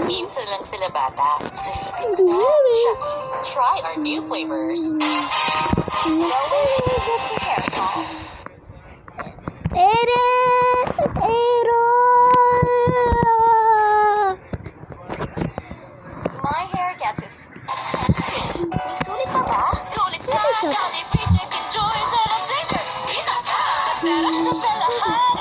Minsan lang sila bata. Sulitin mo na. Shaki, try our new flavors. Always gets your hair calm. My hair gets is... May sulit pa ba? Sulit sa Johnny Free Chicken Joy Sarap Savers. Sarap to sa lahat.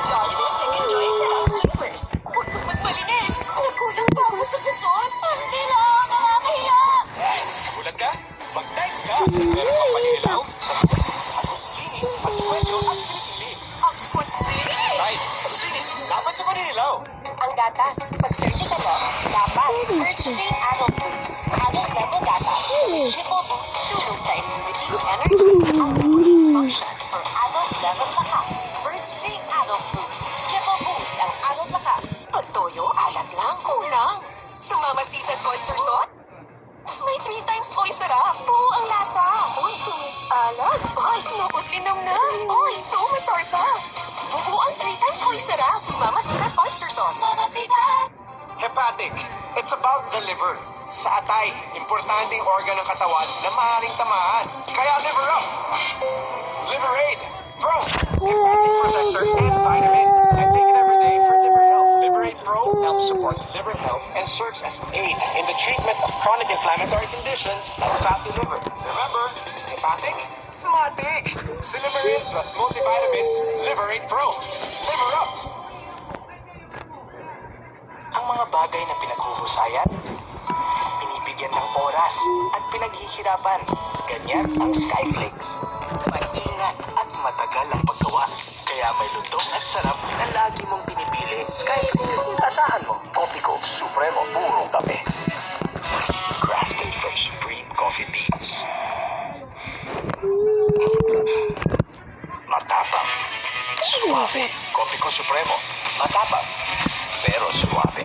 Jollibee Chicken Joy Sarap Savers. Huwag magmalinis. Nagkulang pa ako sa puson. Hindi lang. Nakakahiya. Gulat ka? Mag-type ka. Meron kang paninilaw sa puwet. Agos linis, pagkwento at kilikili. Ang puti. Tay, agos linis, laban sa paninilaw. Ang gatas, pag 30 ka na, dapat Bird Stream Adult Boost. Adult level gatas. Triple boost tulong sa immunity, energy, at cooling function for adult level lakas. Bird Stream Adult Boost. Triple boost ang adult lakas. Pag toyo, alat lang, kulang. Sa Mamacita's Oyster Sauce, may 3 times oyster sarap. Buo ang lasa. Uy, tumis alat. Ay, nakot linamnam. Uy, so masarsa. Buo ang 3 times oyster sarap. Mamacita's Oyster Sauce. Mamacita's. Hepatic. It's about the liver. Sa atay, importanteng organ ng katawan na maaaring tamaan. Kaya liver up! Liberate! Pro! Hepatic protector and vitamin. I take it every day for liver health. Liberate Pro helps support liver health and serves as aid in the treatment of chronic inflammatory conditions like fatty liver. Remember, hepatic? Matic! Si Liberate plus multivitamins, Liberate Pro. Liver up! Ang mga bagay na pinaghuhusayan, binibigyan ng oras at pinaghihirapan. Ganyan ang Skyflakes. Maingat at matagal ang paggawa. Kaya may lutong at sarap na lagi mong pinipili. Skyflakes, asahan mo. Kopi ko, Supremo, purong kape. Crafted from Supreme Coffee Beans. Matapang. Suave. Kopi ko, Supremo. Matapang. Pero suave.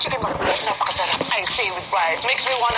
Sige, napakasarap. I say with pride. Makes me wanna